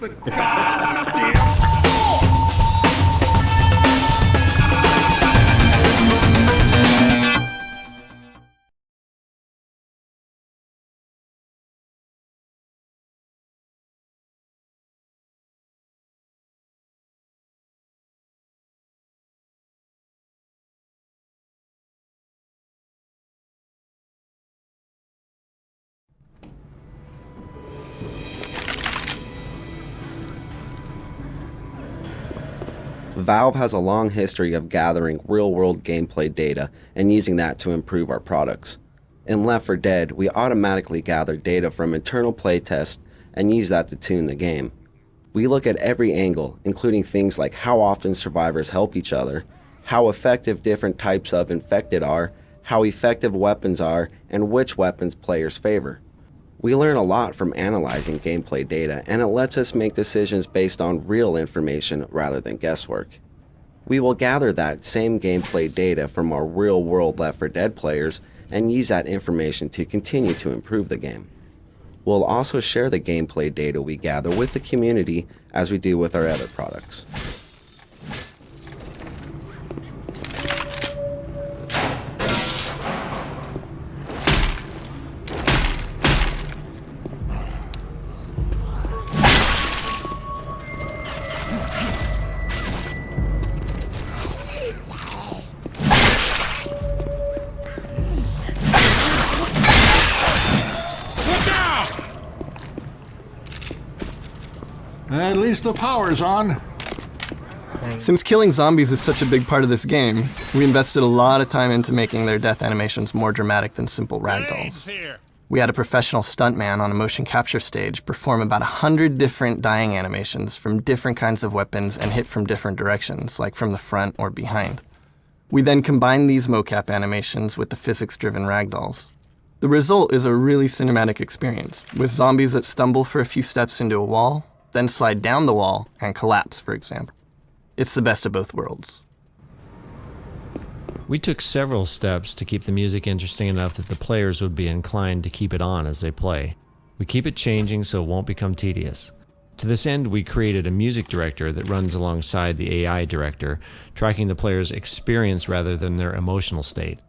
The goddamn... Valve has a long history of gathering real-world gameplay data and using that to improve our products. In Left 4 Dead, we automatically gather data from internal playtests and use that to tune the game. We look at every angle, including things like how often survivors help each other, how effective different types of infected are, how effective weapons are, and which weapons players favor. We learn a lot from analyzing gameplay data, and it lets us make decisions based on real information rather than guesswork. We will gather that same gameplay data from our real-world Left 4 Dead players and use that information to continue to improve the game. We'll also share the gameplay data we gather with the community as we do with our other products. At least the power's on. Since killing zombies is such a big part of this game, we invested a lot of time into making their death animations more dramatic than simple ragdolls. We had a professional stuntman on a motion capture stage perform about 100 different dying animations from different kinds of weapons and hit from different directions, like from the front or behind. We then combined these mocap animations with the physics-driven ragdolls. The result is a really cinematic experience, with zombies that stumble for a few steps into a wall, then slide down the wall and collapse, for example. It's the best of both worlds. We took several steps to keep the music interesting enough that the players would be inclined to keep it on as they play. We keep it changing so it won't become tedious. To this end, we created a music director that runs alongside the AI director, tracking the player's experience rather than their emotional state.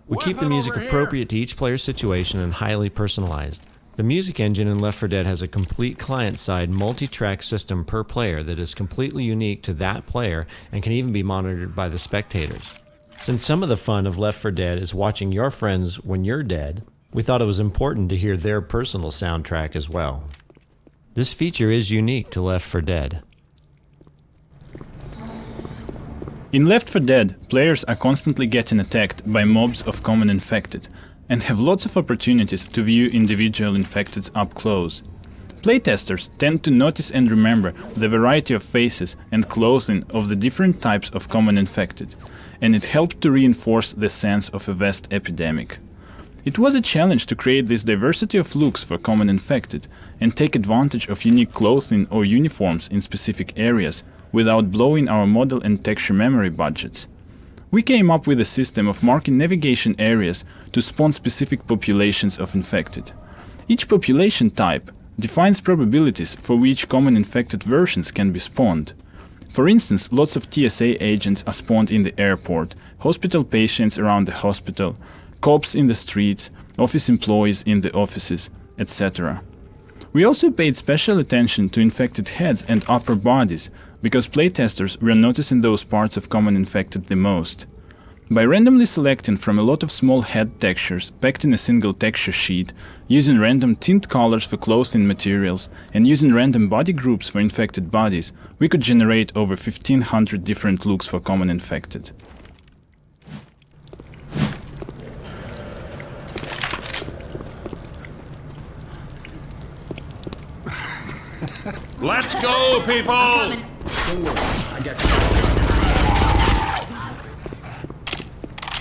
We keep the music appropriate to each player's situation and highly personalized. The music engine in Left 4 Dead has a complete client-side multi-track system per player that is completely unique to that player and can even be monitored by the spectators. Since some of the fun of Left 4 Dead is watching your friends when you're dead, we thought it was important to hear their personal soundtrack as well. This feature is unique to Left 4 Dead. In Left 4 Dead, players are constantly getting attacked by mobs of common infected, and have lots of opportunities to view individual infecteds up close. Playtesters tend to notice and remember the variety of faces and clothing of the different types of common infected, and it helped to reinforce the sense of a vast epidemic. It was a challenge to create this diversity of looks for common infected and take advantage of unique clothing or uniforms in specific areas without blowing our model and texture memory budgets. We came up with a system of marking navigation areas to spawn specific populations of infected. Each population type defines probabilities for which common infected versions can be spawned. For instance, lots of TSA agents are spawned in the airport, hospital patients around the hospital, cops in the streets, office employees in the offices, etc. We also paid special attention to infected heads and upper bodies, because playtesters were noticing those parts of common infected the most. By randomly selecting from a lot of small head textures packed in a single texture sheet, using random tint colors for clothing materials, and using random body groups for infected bodies, we could generate over 1,500 different looks for common infected. Let's go, people!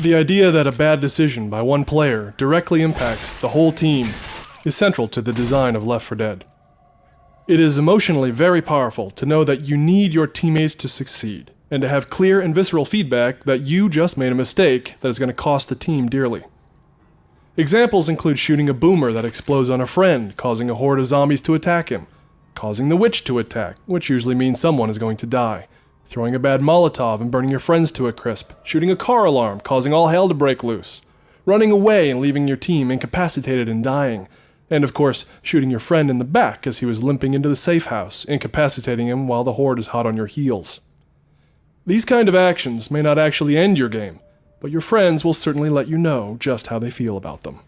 The idea that a bad decision by one player directly impacts the whole team is central to the design of Left 4 Dead. It is emotionally very powerful to know that you need your teammates to succeed, and to have clear and visceral feedback that you just made a mistake that is going to cost the team dearly. Examples include shooting a boomer that explodes on a friend, causing a horde of zombies to attack him, causing the witch to attack, which usually means someone is going to die, throwing a bad Molotov and burning your friends to a crisp, shooting a car alarm, causing all hell to break loose, running away and leaving your team incapacitated and dying, and of course, shooting your friend in the back as he was limping into the safe house, incapacitating him while the horde is hot on your heels. These kind of actions may not actually end your game, but your friends will certainly let you know just how they feel about them.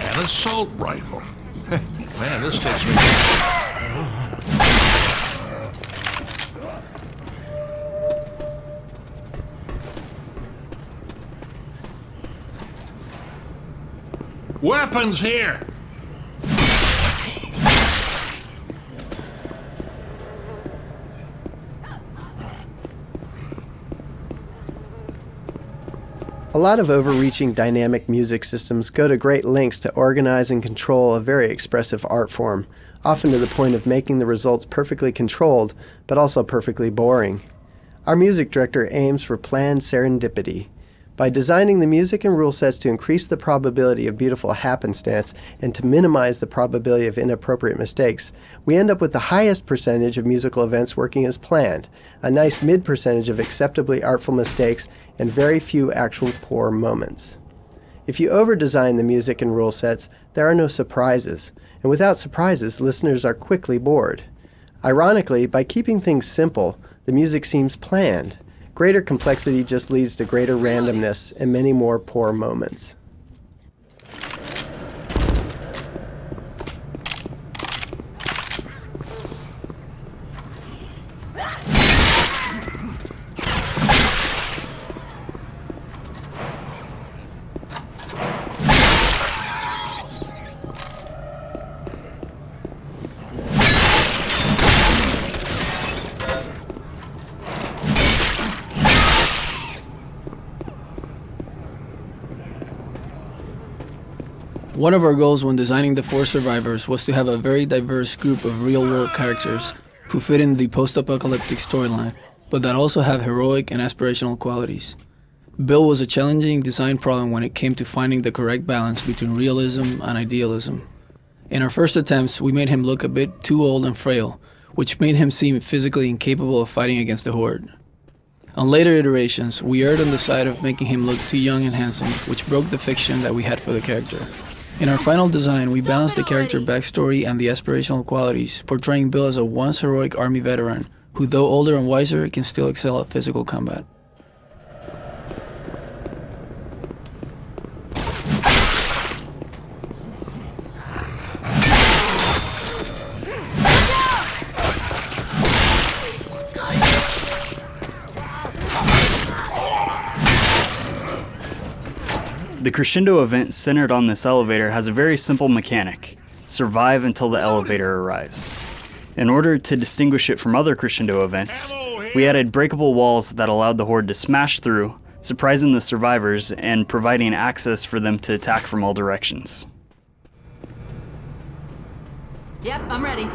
An assault rifle. Man, this takes me... Weapons here! A lot of overreaching dynamic music systems go to great lengths to organize and control a very expressive art form, often to the point of making the results perfectly controlled, but also perfectly boring. Our music director aims for planned serendipity. By designing the music and rule sets to increase the probability of beautiful happenstance and to minimize the probability of inappropriate mistakes, we end up with the highest percentage of musical events working as planned, a nice mid-percentage of acceptably artful mistakes, and very few actual poor moments. If you over-design the music and rule sets, there are no surprises, and without surprises, listeners are quickly bored. Ironically, by keeping things simple, the music seems planned. Greater complexity just leads to greater randomness and many more poor moments. One of our goals when designing the 4 survivors was to have a very diverse group of real-world characters who fit in the post-apocalyptic storyline, but that also have heroic and aspirational qualities. Bill was a challenging design problem when it came to finding the correct balance between realism and idealism. In our first attempts, we made him look a bit too old and frail, which made him seem physically incapable of fighting against the Horde. On later iterations, we erred on the side of making him look too young and handsome, which broke the fiction that we had for the character. In our final design, we balanced the character backstory and the aspirational qualities, portraying Bill as a once heroic army veteran, who though older and wiser, can still excel at physical combat. The crescendo event centered on this elevator has a very simple mechanic: survive until the elevator arrives. In order to distinguish it from other crescendo events, we added breakable walls that allowed the Horde to smash through, surprising the survivors and providing access for them to attack from all directions. Yep, I'm ready.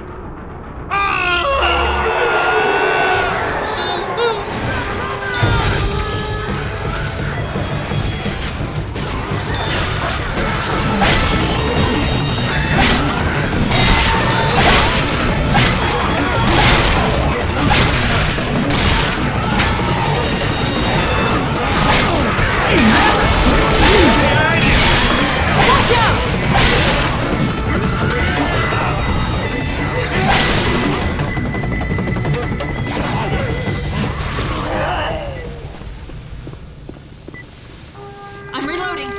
I'm reloading.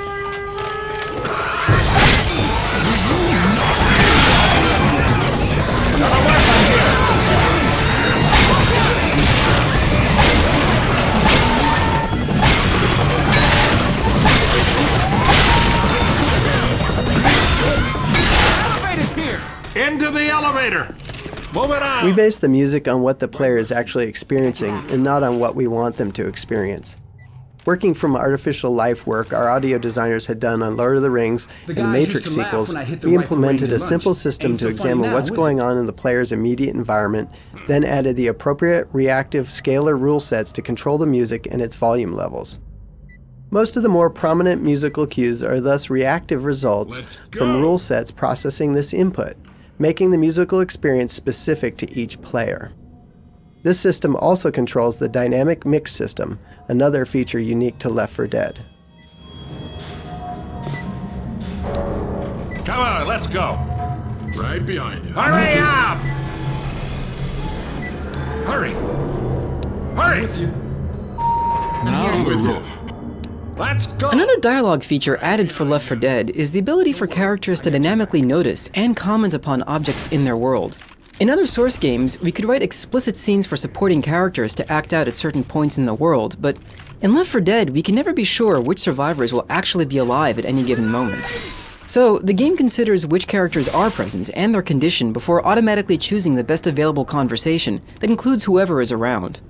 Into the elevator! Move it on! We base the music on what the player is actually experiencing and not on what we want them to experience. Working from artificial life work our audio designers had done on Lord of the Rings and the Matrix sequels, we implemented a simple system to examine what's going on in the player's immediate environment, then added the appropriate reactive scalar rule sets to control the music and its volume levels. Most of the more prominent musical cues are thus reactive results from rule sets processing this input, making the musical experience specific to each player. This system also controls the dynamic mix system, another feature unique to Left 4 Dead. Come on, let's go. Right behind you. Hurry up! Hurry! Hurry! With you. I'm here. With you. Let's go! Another dialogue feature added for Left 4 Dead is the ability for characters to dynamically notice and comment upon objects in their world. In other Source games, we could write explicit scenes for supporting characters to act out at certain points in the world, but in Left 4 Dead, we can never be sure which survivors will actually be alive at any given moment. So, the game considers which characters are present and their condition before automatically choosing the best available conversation that includes whoever is around.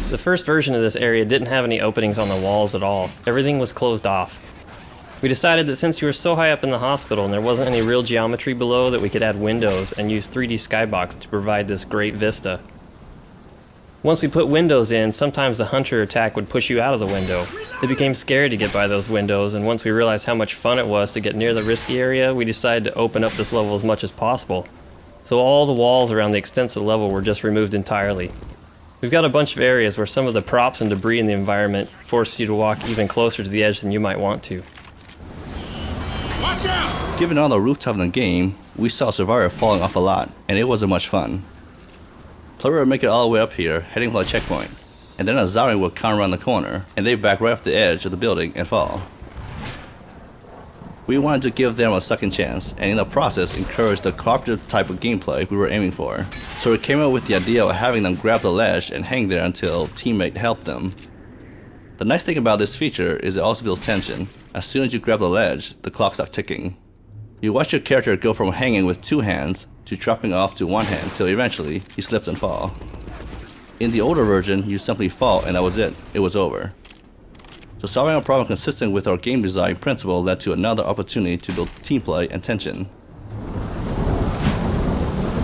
The first version of this area didn't have any openings on the walls at all. Everything was closed off. We decided that since we were so high up in the hospital and there wasn't any real geometry below, that we could add windows and use 3D skybox to provide this great vista. Once we put windows in, sometimes the hunter attack would push you out of the window. It became scary to get by those windows, and once we realized how much fun it was to get near the risky area, we decided to open up this level as much as possible. So all the walls around the extensive level were just removed entirely. We've got a bunch of areas where some of the props and debris in the environment force you to walk even closer to the edge than you might want to. Watch out! Given all the rooftop in the game, we saw Survivor falling off a lot, and it wasn't much fun. So we would make it all the way up here, heading for a checkpoint, and then a zombie would come around the corner, and they'd back right off the edge of the building and fall. We wanted to give them a second chance, and in the process encourage the cooperative type of gameplay we were aiming for. So we came up with the idea of having them grab the ledge and hang there until a teammate helped them. The nice thing about this feature is it also builds tension. As soon as you grab the ledge, the clock starts ticking. You watch your character go from hanging with 2 hands to dropping off to 1 hand till eventually he slips and falls. In the older version, you simply fall and that was it. It was over. So solving a problem consistent with our game design principle led to another opportunity to build team play and tension.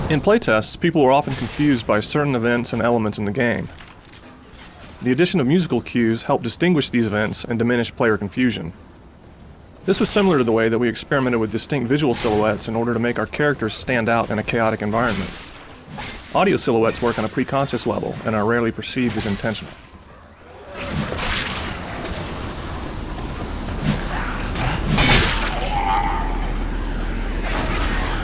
In playtests, people were often confused by certain events and elements in the game. The addition of musical cues helped distinguish these events and diminish player confusion. This was similar to the way that we experimented with distinct visual silhouettes in order to make our characters stand out in a chaotic environment. Audio silhouettes work on a preconscious level and are rarely perceived as intentional.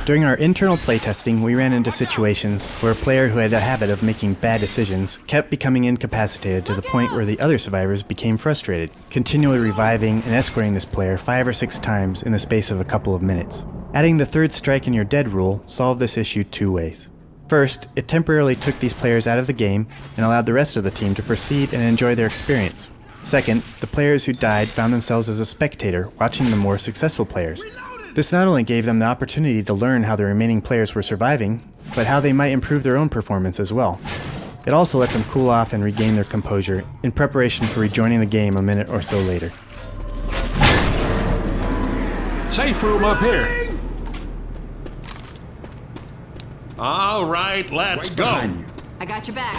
During our internal playtesting, we ran into situations where a player who had a habit of making bad decisions kept becoming incapacitated to the point where the other survivors became frustrated, continually reviving and escorting this player 5 or 6 times in the space of a couple of minutes. Adding the 3rd strike and you're dead rule solved this issue 2 ways. First, it temporarily took these players out of the game and allowed the rest of the team to proceed and enjoy their experience. Second, the players who died found themselves as a spectator watching the more successful players. This not only gave them the opportunity to learn how the remaining players were surviving, but how they might improve their own performance as well. It also let them cool off and regain their composure in preparation for rejoining the game a minute or so later. Safe room up here. All right, let's go. I got your back.